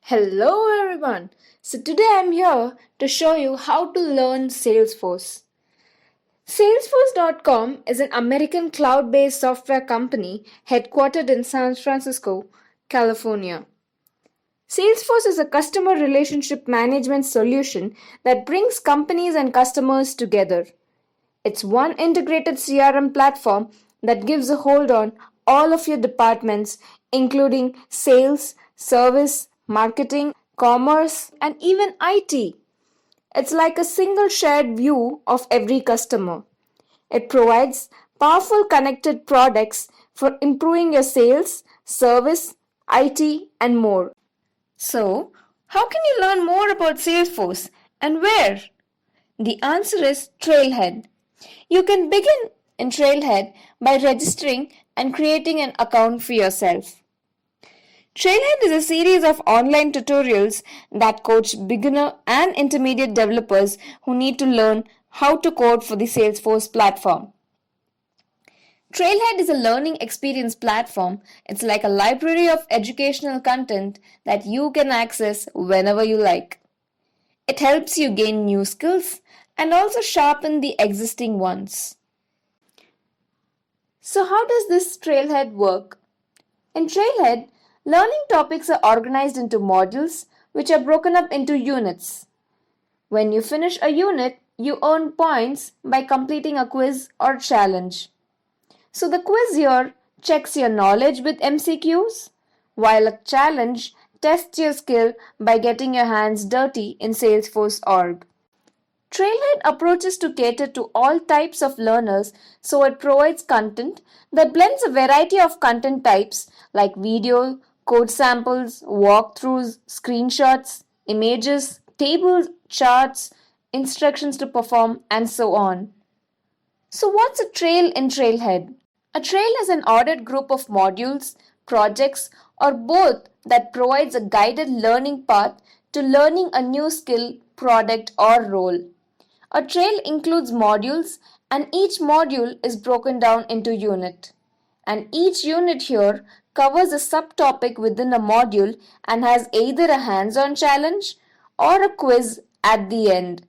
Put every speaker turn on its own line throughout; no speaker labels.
Hello everyone. So today I'm here to show you how to learn Salesforce. Salesforce.com is an American cloud-based software company headquartered in San Francisco, California. Salesforce is a customer relationship management solution that brings companies and customers together. It's one integrated CRM platform that gives a hold on all of your departments, including sales, service, marketing, commerce, and even IT. It's like a single shared view of every customer. It provides powerful connected products for improving your sales, service, IT, and more. So, how can you learn more about Salesforce and where? The answer is Trailhead. You can begin in Trailhead by registering and creating an account for yourself. Trailhead is a series of online tutorials that coach beginner and intermediate developers who need to learn how to code for the Salesforce platform. Trailhead is a learning experience platform. It's like a library of educational content that you can access whenever you like. It helps you gain new skills and also sharpen the existing ones. So, how does this Trailhead work? In Trailhead, learning topics are organized into modules which are broken up into units. When you finish a unit, you earn points by completing a quiz or challenge. So the quiz here checks your knowledge with MCQs, while a challenge tests your skill by getting your hands dirty in Salesforce.org. Trailhead approaches to cater to all types of learners, so it provides content that blends a variety of content types like video, code samples, walkthroughs, screenshots, images, tables, charts, instructions to perform, and so on. So, what's a trail in Trailhead? A trail is an ordered group of modules, projects, or both that provides a guided learning path to learning a new skill, product, or role. A trail includes modules, and each module is broken down into unit. And each unit here covers a subtopic within a module and has either a hands-on challenge or a quiz at the end.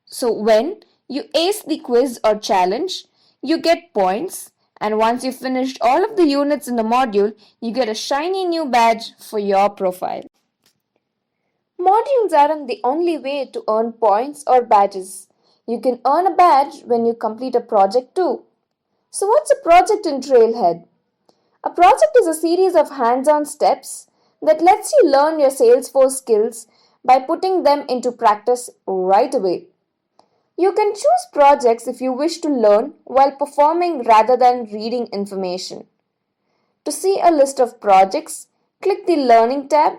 So when you ace the quiz or challenge, you get points, and once you've finished all of the units in the module, you get a shiny new badge for your profile. Modules aren't the only way to earn points or badges. You can earn a badge when you complete a project too. So, what's a project in Trailhead? A project is a series of hands on steps that lets you learn your Salesforce skills by putting them into practice right away. You can choose projects if you wish to learn while performing rather than reading information. To see a list of projects, click the Learning tab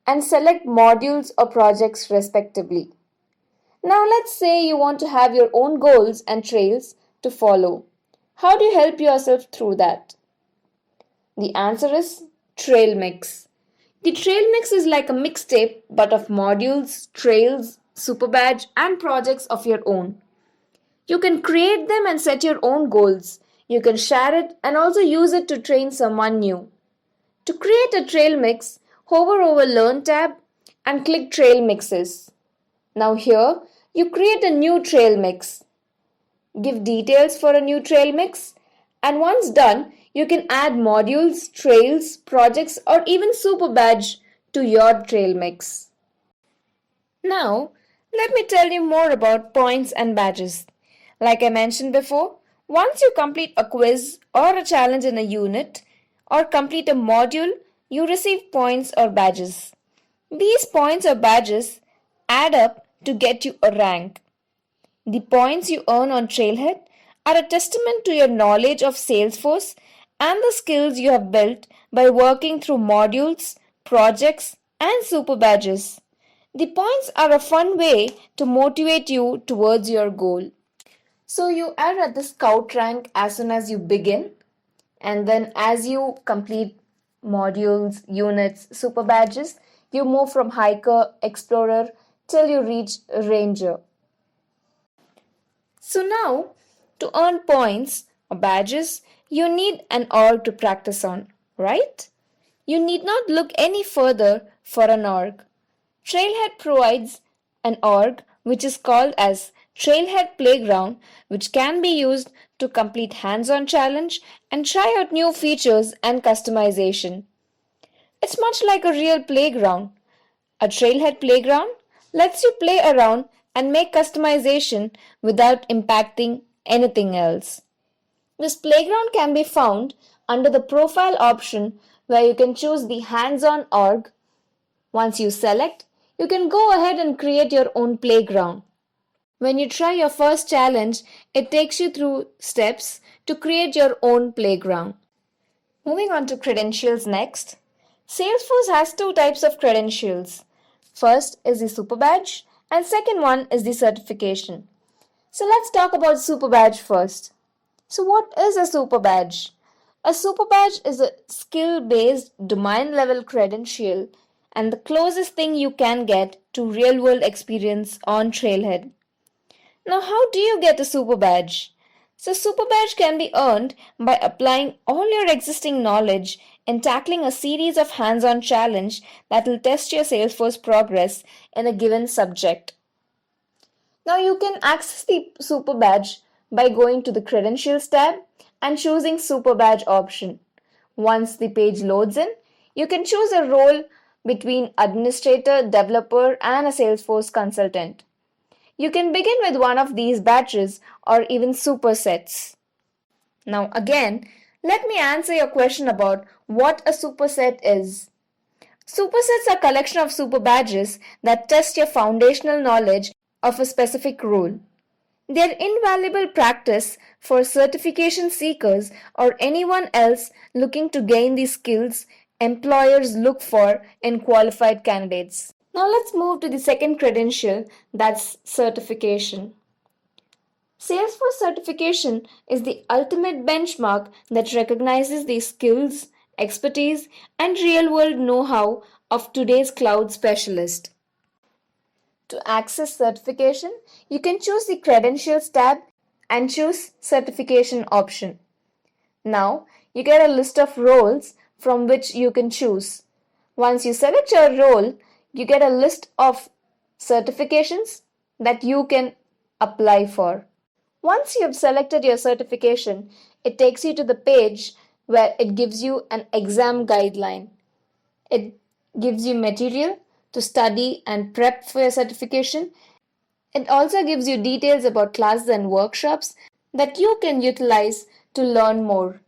and select modules or projects respectively. Now let's say you want to have your own goals and trails to follow. How do you help yourself through that? The answer is Trail Mix. The Trail Mix is like a mixtape but of modules, trails, super badge and projects of your own. You can create them and set your own goals. You can share it and also use it to train someone new. To create a trail mix, hover over Learn tab and click Trail Mixes. Now here, you create a new trail mix. Give details for a new trail mix, and once done, you can add modules, trails, projects, or even super badge to your trail mix. Now, let me tell you more about points and badges. Like I mentioned before, once you complete a quiz or a challenge in a unit or complete a module, you receive points or badges. These points or badges add up to get you a rank. The points you earn on Trailhead are a testament to your knowledge of Salesforce and the skills you have built by working through modules, projects, and super badges. The points are a fun way to motivate you towards your goal. So you are at the scout rank as soon as you begin, and then as you complete modules, units, super badges, you move from hiker, explorer till you reach ranger. So now, to earn points or badges, you need an org to practice on, right? You need not look any further for an org. Trailhead provides an org which is called as Trailhead Playground, which can be used to complete hands-on challenge and try out new features and customization. It's much like a real playground. A Trailhead Playground lets you play around and make customization without impacting anything else. This playground can be found under the profile option where you can choose the hands-on org. Once you select, you can go ahead and create your own playground. When you try your first challenge, it takes you through steps to create your own playground. Moving on to credentials next. Salesforce has two types of credentials. First is the super badge and second one is the certification. So let's talk about super badge first. So what is a super badge? A super badge is a skill-based domain level credential and the closest thing you can get to real-world experience on Trailhead. Now, how do you get a super badge? So, super badge can be earned by applying all your existing knowledge and tackling a series of hands-on challenge that will test your Salesforce progress in a given subject. Now, you can access the super badge by going to the Credentials tab and choosing Super Badge option. Once the page loads in, you can choose a role between administrator, developer, and a Salesforce consultant. You can begin with one of these badges or even supersets. Now again, let me answer your question about what a superset is. Supersets are a collection of super badges that test your foundational knowledge of a specific role. They are invaluable practice for certification seekers or anyone else looking to gain the skills employers look for in qualified candidates. Now let's move to the second credential, that's certification. Salesforce certification is the ultimate benchmark that recognizes the skills, expertise, and real-world know-how of today's cloud specialist. To access certification, you can choose the Credentials tab and choose Certification option. Now, you get a list of roles from which you can choose. Once you select your role, you get a list of certifications that you can apply for. Once you have selected your certification, it takes you to the page where it gives you an exam guideline. It gives you material to study and prep for your certification. It also gives you details about classes and workshops that you can utilize to learn more.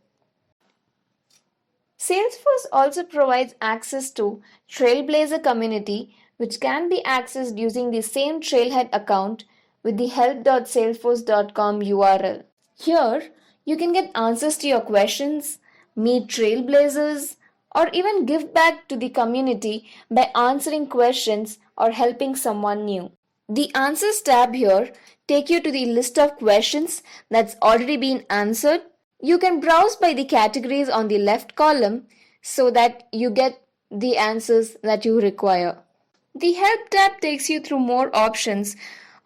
Salesforce also provides access to Trailblazer community, which can be accessed using the same Trailhead account with the help.salesforce.com URL. Here, you can get answers to your questions, meet trailblazers, or even give back to the community by answering questions or helping someone new. The Answers tab here take you to the list of questions that's already been answered. You can browse by the categories on the left column so that you get the answers that you require. The Help tab takes you through more options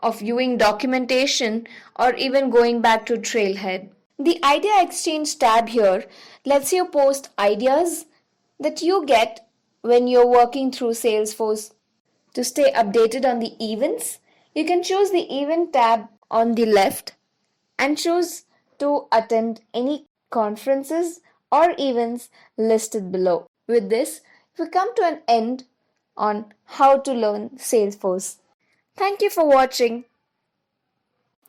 of viewing documentation or even going back to Trailhead. The Idea Exchange tab here lets you post ideas that you get when you're working through Salesforce. To stay updated on the events, you can choose the Event tab on the left and choose to attend any conferences or events listed below. With this, we come to an end on how to learn Salesforce. Thank you for watching.